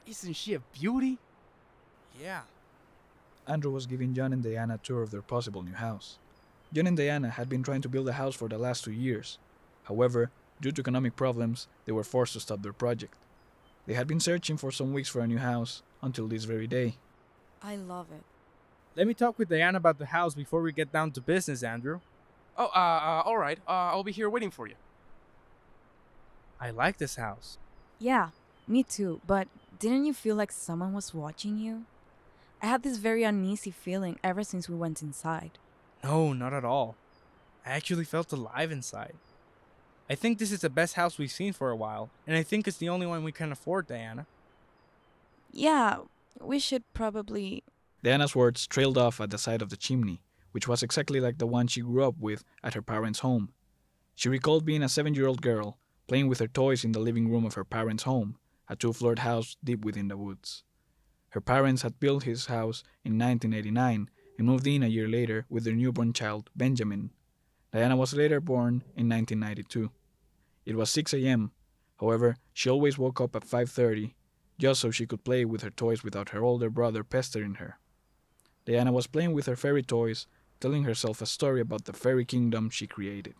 Isn't she a beauty? Yeah. Andrew was giving John and Diana a tour of their possible new house. John and Diana had been trying to build a house for the last 2 years. However, due to economic problems, they were forced to stop their project. They had been searching for some weeks for a new house until this very day. I love it. Let me talk with Diana about the house before we get down to business, Andrew. Oh, all right. I'll be here waiting for you. I like this house. Yeah, me too. But didn't you feel like someone was watching you? I had this very uneasy feeling ever since we went inside. No, not at all. I actually felt alive inside. I think this is the best house we've seen for a while, and I think it's the only one we can afford, Diana. Yeah, we should probably. Diana's words trailed off at the side of the chimney, which was exactly like the one she grew up with at her parents' home. She recalled being a 7-year-old girl, playing with her toys in the living room of her parents' home, a 2-floored house deep within the woods. Her parents had built his house in 1989 and moved in a year later with their newborn child, Benjamin. Diana was later born in 1992. It was 6 a.m. However, she always woke up at 5:30 just so she could play with her toys without her older brother pestering her. Diana was playing with her fairy toys, telling herself a story about the fairy kingdom she created.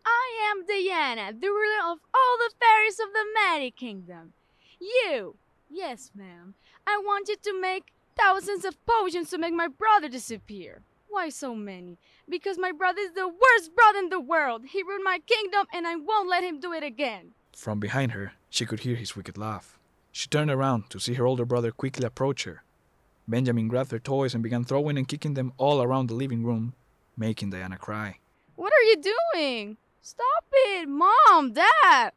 I am Diana, the ruler of all the fairies of the Magic Kingdom. You, yes, ma'am, I want you to make thousands of potions to make my brother disappear. Why so many? Because my brother is the worst brother in the world. He ruined my kingdom and I won't let him do it again. From behind her, she could hear his wicked laugh. She turned around to see her older brother quickly approach her. Benjamin grabbed her toys and began throwing and kicking them all around the living room, making Diana cry. What are you doing? Stop it, Mom, Dad.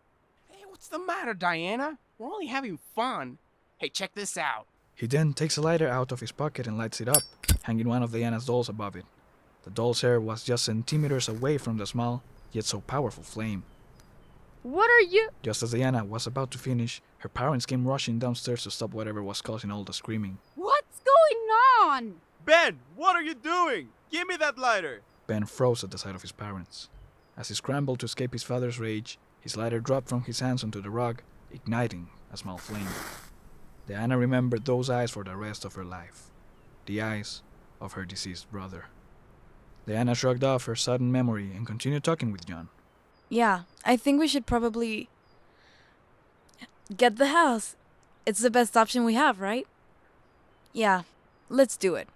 Hey, what's the matter, Diana? We're only having fun. Hey, check this out. He then takes a lighter out of his pocket and lights it up, hanging one of Diana's dolls above it. The doll's hair was just centimeters away from the small, yet so powerful flame. What are you? Just as Diana was about to finish, her parents came rushing downstairs to stop whatever was causing all the screaming. What's going on? Ben, what are you doing? Give me that lighter. Ben froze at the sight of his parents. As he scrambled to escape his father's rage, his lighter dropped from his hands onto the rug, igniting a small flame. Diana remembered those eyes for the rest of her life. The eyes of her deceased brother. Diana shrugged off her sudden memory and continued talking with John. Yeah, I think we should probably get the house. It's the best option we have, right? Yeah, let's do it.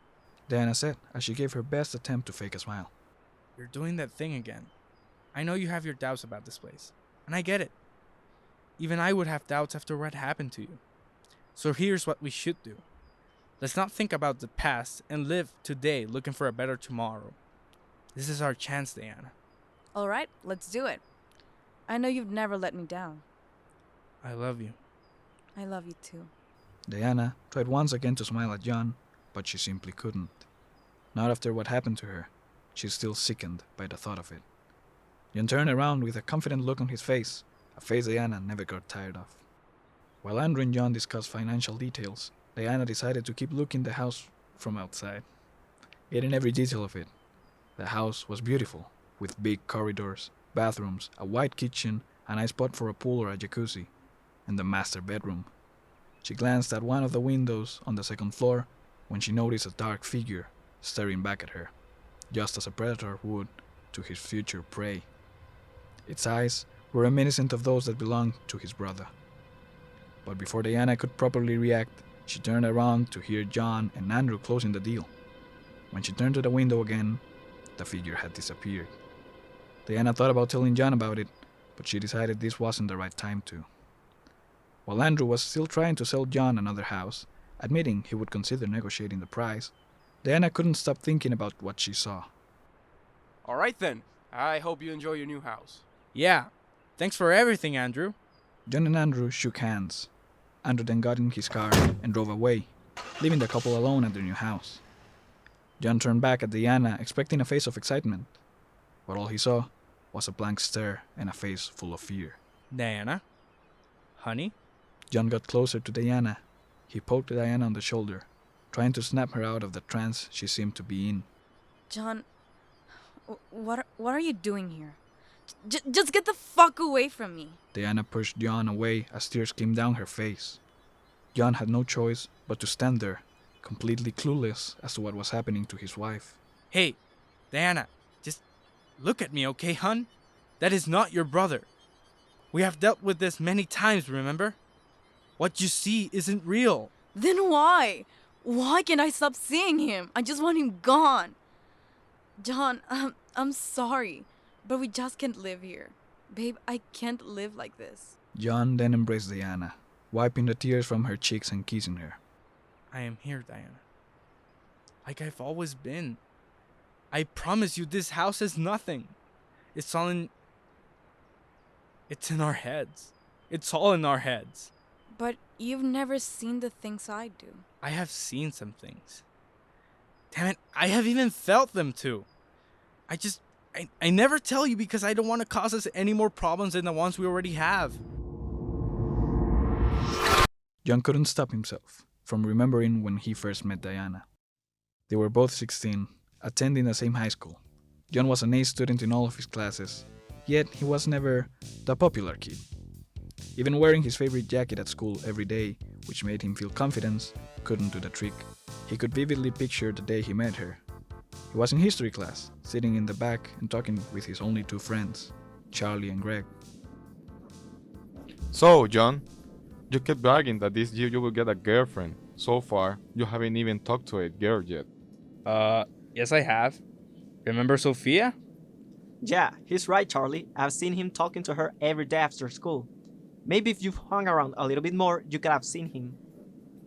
Diana said as she gave her best attempt to fake a smile. You're doing that thing again. I know you have your doubts about this place, and I get it. Even I would have doubts after what happened to you. So here's what we should do. Let's not think about the past and live today looking for a better tomorrow. This is our chance, Diana. All right, let's do it. I know you've never let me down. I love you. I love you too. Diana tried once again to smile at John, but she simply couldn't. Not after what happened to her. She's still sickened by the thought of it. John turned around with a confident look on his face, a face Diana never got tired of. While Andrew and John discussed financial details, Diana decided to keep looking the house from outside, getting every detail of it. The house was beautiful, with big corridors, bathrooms, a white kitchen, a nice spot for a pool or a jacuzzi, and the master bedroom. She glanced at one of the windows on the second floor when she noticed a dark figure staring back at her, just as a predator would to his future prey. Its eyes were reminiscent of those that belonged to his brother. But before Diana could properly react, she turned around to hear John and Andrew closing the deal. When she turned to the window again, the figure had disappeared. Diana thought about telling John about it, but she decided this wasn't the right time to. While Andrew was still trying to sell John another house, admitting he would consider negotiating the price, Diana couldn't stop thinking about what she saw. All right, then. I hope you enjoy your new house. Yeah. Thanks for everything, Andrew. John and Andrew shook hands. Andrew then got in his car and drove away, leaving the couple alone at their new house. John turned back at Diana, expecting a face of excitement, but all he saw was a blank stare and a face full of fear. Diana? Honey? John got closer to Diana. He poked Diana on the shoulder, trying to snap her out of the trance she seemed to be in. John, what are you doing here? Just get the fuck away from me. Diana pushed John away as tears came down her face. John had no choice but to stand there, completely clueless as to what was happening to his wife. Hey, Diana, just look at me, okay, hun? That is not your brother. We have dealt with this many times, remember? What you see isn't real. Then why? Why can't I stop seeing him? I just want him gone. John, I'm sorry, but we just can't live here. Babe, I can't live like this. John then embraced Diana, wiping the tears from her cheeks and kissing her. I am here, Diana. Like I've always been. I promise you this house is nothing. It's all in... It's in our heads. It's all in our heads. But you've never seen the things I do. I have seen some things. Damn it, I have even felt them too. I never tell you because I don't want to cause us any more problems than the ones we already have. John couldn't stop himself from remembering when he first met Diana. They were both 16, attending the same high school. John was an A student in all of his classes, yet he was never the popular kid. Even wearing his favorite jacket at school every day, which made him feel confidence, couldn't do the trick. He could vividly picture the day he met her. He was in history class, sitting in the back and talking with his only two friends, Charlie and Greg. So, John, you kept bragging that this year you will get a girlfriend. So far, you haven't even talked to a girl yet. Yes I have. Remember Sophia? Yeah, he's right, Charlie. I've seen him talking to her every day after school. Maybe if you've hung around a little bit more, you could have seen him.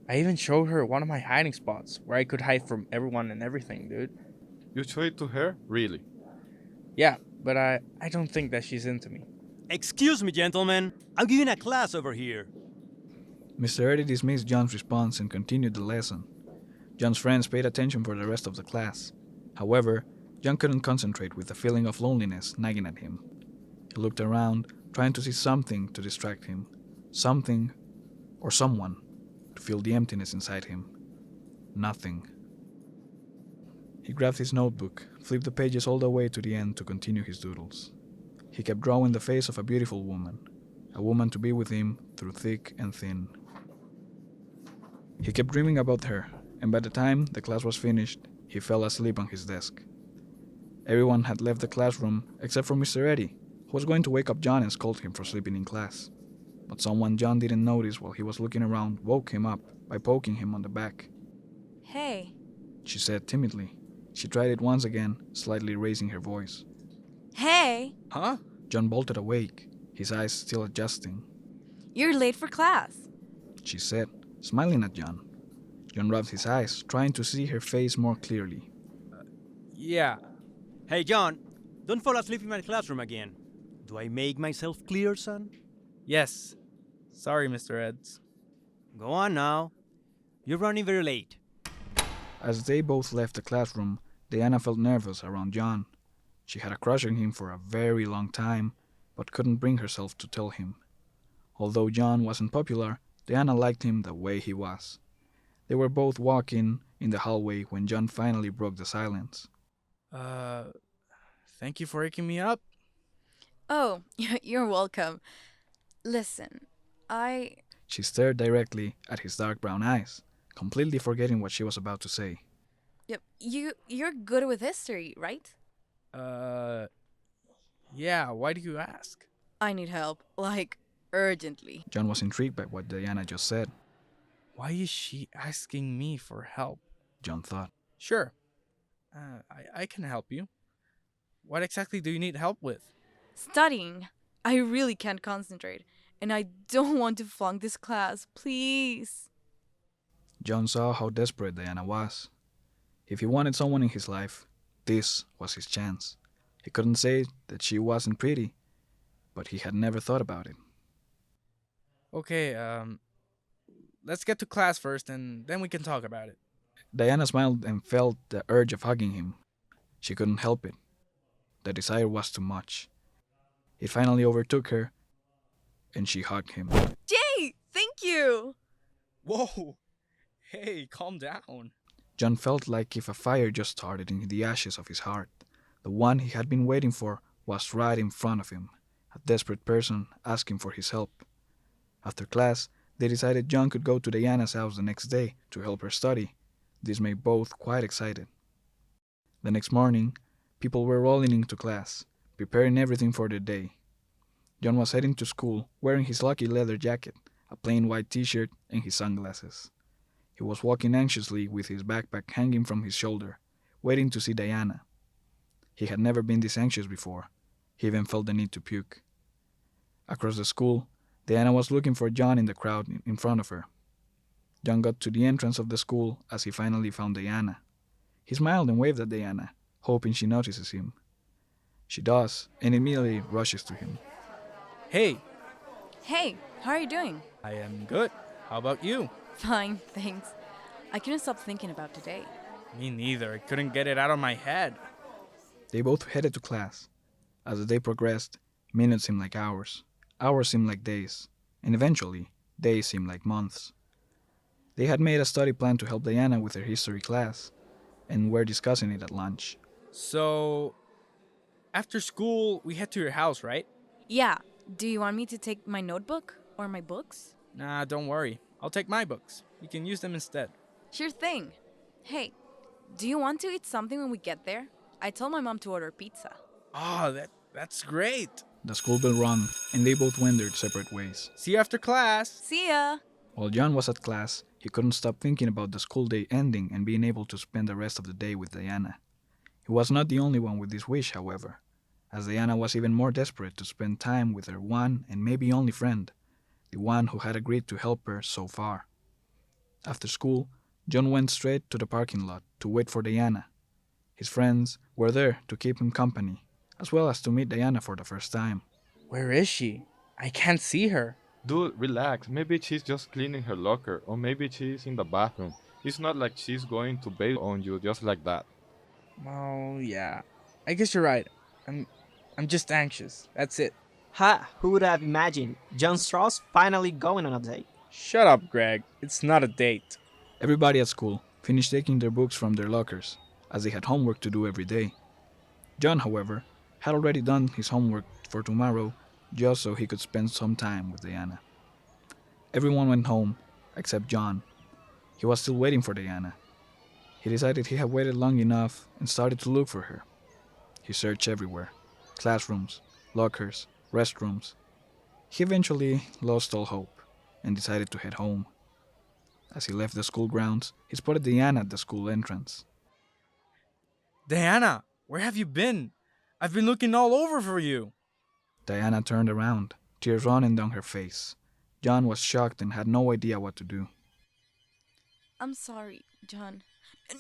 I even showed her one of my hiding spots where I could hide from everyone and everything, dude. You showed it to her? Really? Yeah, but I don't think that she's into me. Excuse me, gentlemen. I'm giving a class over here. Mr. Eddie dismissed John's response and continued the lesson. John's friends paid attention for the rest of the class. However, John couldn't concentrate with the feeling of loneliness nagging at him. He looked around, trying to see something to distract him. Something, or someone, to fill the emptiness inside him. Nothing. He grabbed his notebook, flipped the pages all the way to the end to continue his doodles. He kept drawing the face of a beautiful woman, a woman to be with him through thick and thin. He kept dreaming about her, and by the time the class was finished, he fell asleep on his desk. Everyone had left the classroom except for Mr. Eddie, who was going to wake up John and scold him for sleeping in class. But someone John didn't notice while he was looking around woke him up by poking him on the back. Hey. She said timidly. She tried it once again, slightly raising her voice. Hey! Huh? John bolted awake, his eyes still adjusting. You're late for class. She said, smiling at John. John rubbed his eyes, trying to see her face more clearly. Yeah. Hey, John, don't fall asleep in my classroom again. Do I make myself clear, son? Yes. Sorry, Mr. Eds. Go on now. You're running very late. As they both left the classroom, Diana felt nervous around John. She had a crush on him for a very long time, but couldn't bring herself to tell him. Although John wasn't popular, Diana liked him the way he was. They were both walking in the hallway when John finally broke the silence. Thank you for waking me up. Oh, you're welcome. Listen, She stared directly at his dark brown eyes, completely forgetting what she was about to say. Yep, you're good with history, right? Yeah, why do you ask? I need help, like, urgently. John was intrigued by what Diana just said. Why is she asking me for help? John thought. Sure. I can help you. What exactly do you need help with? Studying. I really can't concentrate, and I don't want to flunk this class, please. John saw how desperate Diana was. If he wanted someone in his life, this was his chance. He couldn't say that she wasn't pretty, but he had never thought about it. Okay, let's get to class first and then we can talk about it. Diana smiled and felt the urge of hugging him. She couldn't help it. The desire was too much. It finally overtook her, and she hugged him. Jay, thank you! Whoa! Hey, calm down. John felt like if a fire just started in the ashes of his heart. The one he had been waiting for was right in front of him, a desperate person asking for his help. After class, They decided John could go to Diana's house the next day to help her study. This made both quite excited. The next morning, people were rolling into class, preparing everything for the day. John was heading to school wearing his lucky leather jacket, a plain white t-shirt, and his sunglasses. He was walking anxiously with his backpack hanging from his shoulder, waiting to see Diana. He had never been this anxious before. He even felt the need to puke. Across the school, Diana was looking for John in the crowd in front of her. John got to the entrance of the school as he finally found Diana. He smiled and waved at Diana, hoping she notices him. She does, and immediately rushes to him. Hey, Hey, how are you doing? I am good. How about you? Fine, thanks. I couldn't stop thinking about today. Me neither. I couldn't get it out of my head. They both headed to class. As the day progressed, minutes seemed like hours, hours seemed like days, and eventually, days seemed like months. They had made a study plan to help Diana with her history class, and were discussing it at lunch. So, after school, we head to your house, right? Yeah, do you want me to take my notebook or my books? Nah, don't worry. I'll take my books. You can use them instead. Sure thing. Hey, do you want to eat something when we get there? I told my mom to order pizza. Oh, that's great. The school bell rang, and they both went their separate ways. See you after class. See ya! While John was at class, he couldn't stop thinking about the school day ending and being able to spend the rest of the day with Diana. He was not the only one with this wish, however, as Diana was even more desperate to spend time with her one and maybe only friend, the one who had agreed to help her so far. After school, John went straight to the parking lot to wait for Diana. His friends were there to keep him company, as well as to meet Diana for the first time. Where is she? I can't see her. Dude, relax. Maybe she's just cleaning her locker, or maybe she's in the bathroom. It's not like she's going to bail on you just like that. Oh, yeah. I guess you're right. I'm just anxious. That's it. Ha! Who would have imagined John Strauss finally going on a date? Shut up, Greg. It's not a date. Everybody at school finished taking their books from their lockers, as they had homework to do every day. John, however, had already done his homework for tomorrow just so he could spend some time with Diana. Everyone went home, except John. He was still waiting for Diana. He decided he had waited long enough and started to look for her. He searched everywhere: classrooms, lockers, restrooms. He eventually lost all hope and decided to head home. As he left the school grounds, he spotted Diana at the school entrance. Diana, where have you been? I've been looking all over for you. Diana turned around, tears running down her face. John was shocked and had no idea what to do. I'm sorry, John.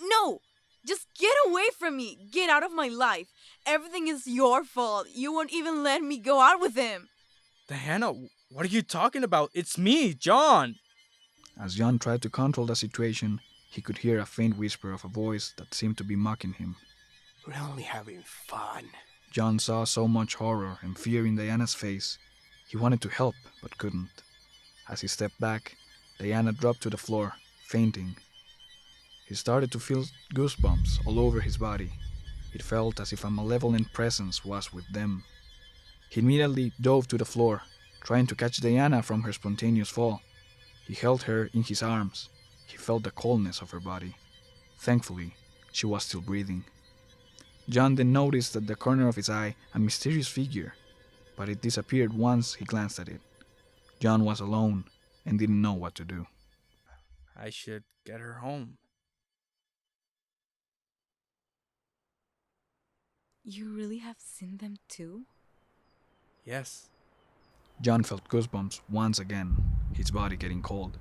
No! Just get away from me! Get out of my life! Everything is your fault. You won't even let me go out with him. Diana, what are you talking about? It's me, John. As John tried to control the situation, he could hear a faint whisper of a voice that seemed to be mocking him. We're only having fun. John saw so much horror and fear in Diana's face. He wanted to help, but couldn't. As he stepped back, Diana dropped to the floor, fainting. He started to feel goosebumps all over his body. It felt as if a malevolent presence was with them. He immediately dove to the floor, trying to catch Diana from her spontaneous fall. He held her in his arms. He felt the coldness of her body. Thankfully, she was still breathing. John then noticed at the corner of his eye a mysterious figure, but it disappeared once he glanced at it. John was alone and didn't know what to do. I should get her home. You really have seen them too? Yes. John felt goosebumps once again, his body getting cold.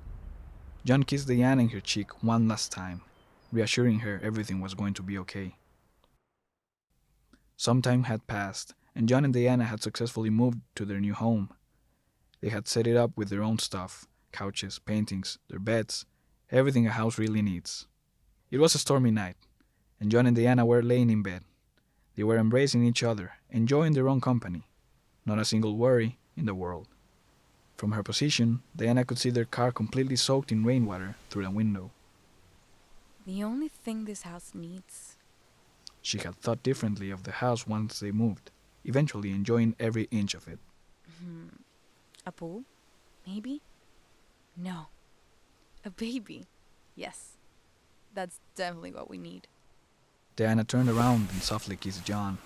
John kissed Diana in her cheek one last time, reassuring her everything was going to be okay. Some time had passed, and John and Diana had successfully moved to their new home. They had set it up with their own stuff: couches, paintings, their beds, everything a house really needs. It was a stormy night, and John and Diana were laying in bed. They were embracing each other, enjoying their own company. Not a single worry in the world. From her position, Diana could see their car completely soaked in rainwater through the window. The only thing this house needs. She had thought differently of the house once they moved, eventually enjoying every inch of it. A pool? Maybe? No. A baby. Yes. That's definitely what we need. Diana turned around and softly kissed John.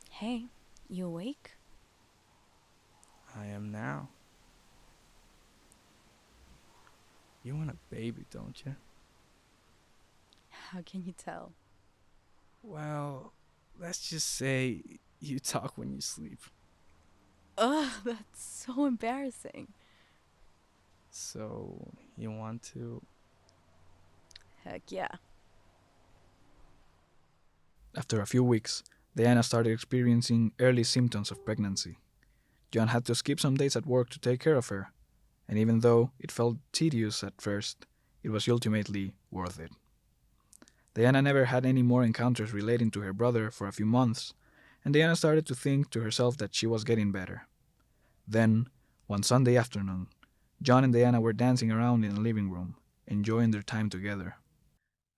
Hey, you awake? I am now. You want a baby, don't you? How can you tell? Well, let's just say you talk when you sleep. Ugh, that's so embarrassing. So, you want to? Heck yeah. After a few weeks, Diana started experiencing early symptoms of pregnancy. John had to skip some days at work to take care of her, and even though it felt tedious at first, it was ultimately worth it. Diana never had any more encounters relating to her brother for a few months, and Diana started to think to herself that she was getting better. Then, one Sunday afternoon, John and Diana were dancing around in the living room, enjoying their time together.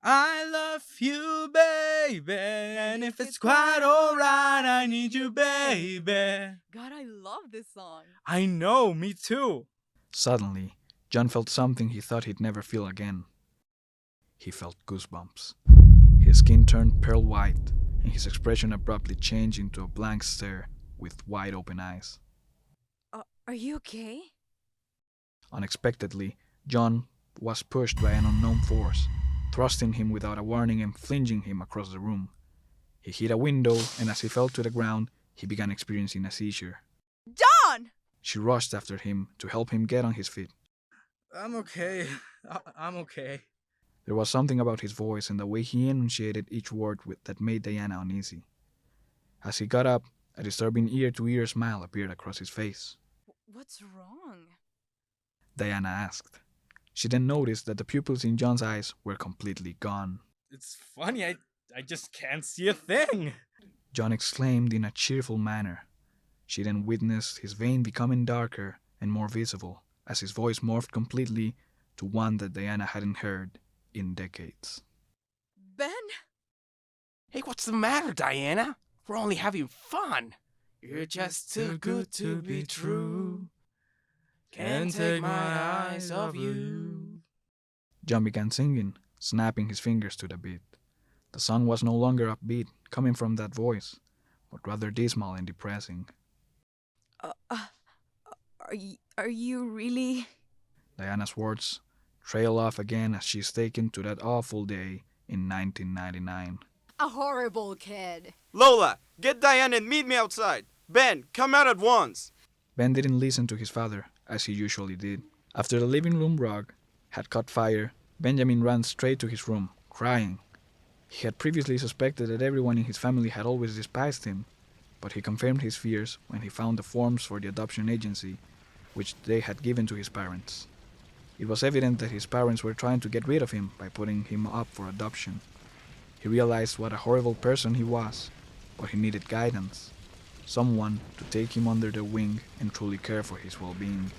I love you, baby, and if it's quite alright, I need you, baby. God, I love this song. I know, me too. Suddenly, John felt something he thought he'd never feel again. He felt goosebumps. His skin turned pearl white, and his expression abruptly changed into a blank stare with wide open eyes. Are you okay? Unexpectedly, John was pushed by an unknown force, thrusting him without a warning and flinging him across the room. He hit a window, and as he fell to the ground, he began experiencing a seizure. John! She rushed after him to help him get on his feet. I'm okay. I'm okay. There was something about his voice and the way he enunciated each word that made Diana uneasy. As he got up, a disturbing ear-to-ear smile appeared across his face. What's wrong? Diana asked. She then noticed that the pupils in John's eyes were completely gone. It's funny, I just can't see a thing. John exclaimed in a cheerful manner. She then witnessed his vein becoming darker and more visible as his voice morphed completely to one that Diana hadn't heard in decades. Ben? Hey, what's the matter, Diana? We're only having fun. You're just too good to be true. Can't take my eyes off you. John began singing, snapping his fingers to the beat. The song was no longer upbeat, coming from that voice, but rather dismal and depressing. Are you really? Diana's words trail off again as she is taken to that awful day in 1999. A horrible kid. Lola, get Diane and meet me outside. Ben, come out at once. Ben didn't listen to his father, as he usually did. After the living room rug had caught fire, Benjamin ran straight to his room, crying. He had previously suspected that everyone in his family had always despised him, but he confirmed his fears when he found the forms for the adoption agency, which they had given to his parents. It was evident that his parents were trying to get rid of him by putting him up for adoption. He realized what a horrible person he was, but he needed guidance, someone to take him under their wing and truly care for his well-being.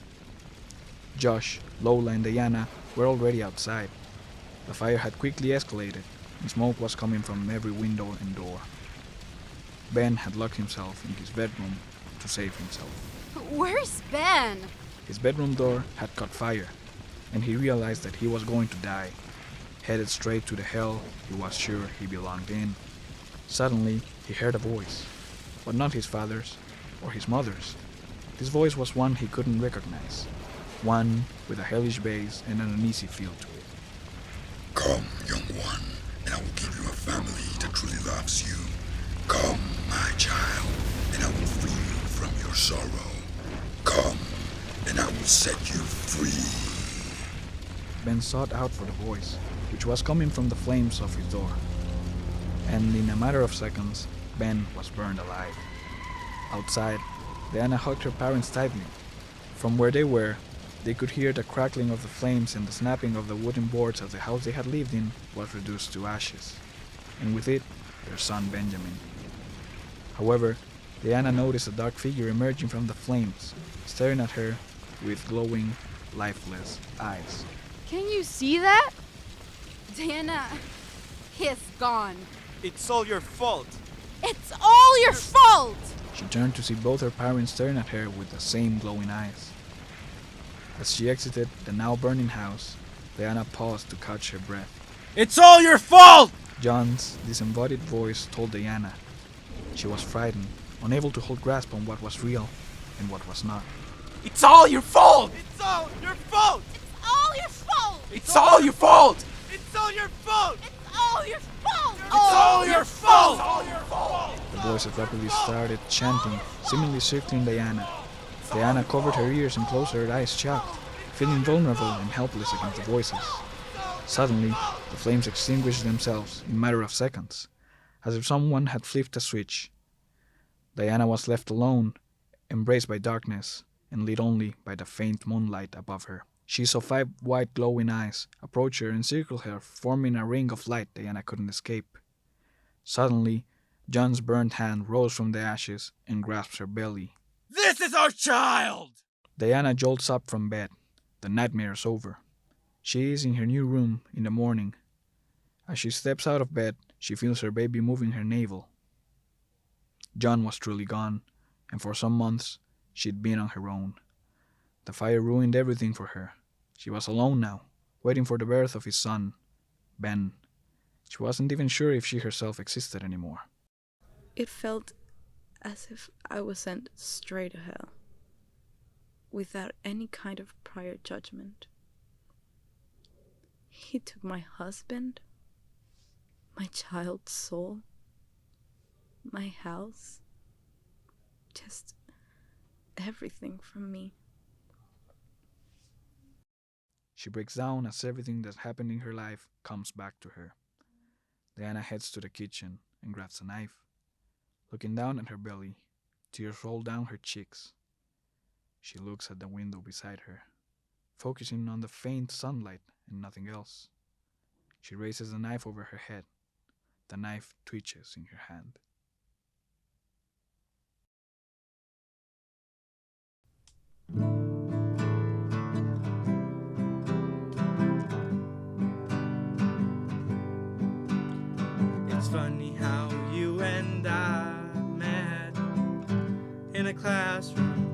Josh, Lola, and Diana were already outside. The fire had quickly escalated, and smoke was coming from every window and door. Ben had locked himself in his bedroom to save himself. Where's Ben? His bedroom door had caught fire, and he realized that he was going to die. Headed straight to the hell he was sure he belonged in. Suddenly, he heard a voice, but not his father's or his mother's. This voice was one he couldn't recognize, one with a hellish bass and an uneasy feel to it. Come, young one, and I will give you a family that truly loves you. Come, my child, and I will free you from your sorrow. Come, and I will set you free. Ben sought out for the voice, which was coming from the flames of his door. And in a matter of seconds, Ben was burned alive. Outside, Diana hugged her parents tightly. From where they were, they could hear the crackling of the flames, and the snapping of the wooden boards as the house they had lived in was reduced to ashes, and with it, their son Benjamin. However, Diana noticed a dark figure emerging from the flames, staring at her with glowing, lifeless eyes. Can you see that? Diana, he's gone. It's all your fault. It's all your fault! She turned to see both her parents staring at her with the same glowing eyes. As she exited the now burning house, Diana paused to catch her breath. It's all your fault! John's disembodied voice told Diana. She was frightened, unable to hold grasp on what was real and what was not. It's all your fault! It's all your fault! It's all your fault! It's all your fault! It's all your fault! It's all your fault! It's all your fault! It's all your fault! The voices rapidly started chanting, seemingly circling Diana. Diana covered her ears and closed her eyes shut, feeling vulnerable and helpless against the voices. Suddenly, the flames extinguished themselves in a matter of seconds, as if someone had flipped a switch. Diana was left alone, embraced by darkness, and lit only by the faint moonlight above her. She saw 5 white glowing eyes approach her and circle her, forming a ring of light Diana couldn't escape. Suddenly, John's burnt hand rose from the ashes and grasped her belly. This is our child! Diana jolts up from bed. The nightmare is over. She is in her new room in the morning. As she steps out of bed, she feels her baby moving her navel. John was truly gone, and for some months, she'd been on her own. The fire ruined everything for her. She was alone now, waiting for the birth of his son, Ben. She wasn't even sure if she herself existed anymore. It felt as if I was sent straight to hell, without any kind of prior judgment. He took my husband, my child's soul, my house, just everything from me. She breaks down as everything that happened in her life comes back to her. Diana heads to the kitchen and grabs a knife. Looking down at her belly, tears roll down her cheeks. She looks at the window beside her, focusing on the faint sunlight and nothing else. She raises the knife over her head. The knife twitches in her hand. It's funny how you and I met in a classroom.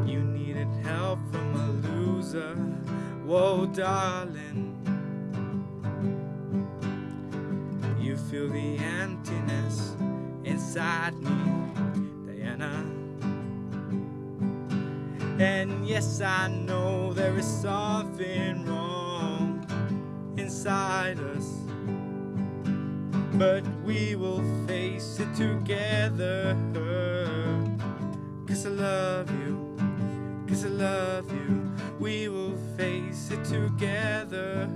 You needed help from a loser. Whoa, darling. You feel the emptiness inside me, Diana. And yes, I know there is something wrong inside us, but we will face it together. 'Cause I love you, 'cause I love you. We will face it together.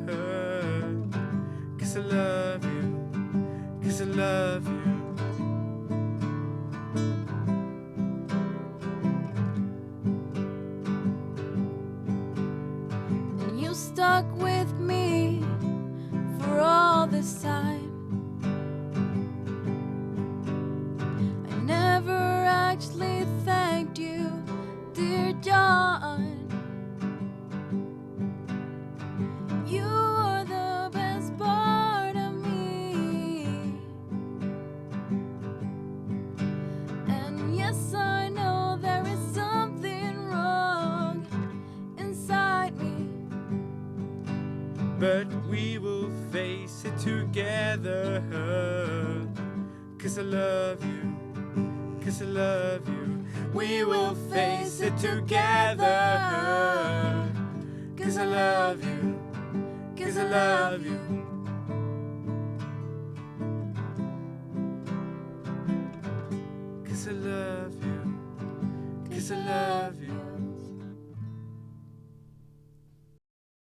'Cause I love you, 'cause I love you. And you stuck with me for all this time. I never actually thanked you, dear John. You are the best part of me. And yes, I know there is something wrong inside me, But we will face it together. 'Cause I love you, 'cause I love you. We will face it together. 'Cause I love you, 'cause I love you. Cause I love you, 'cause I love you.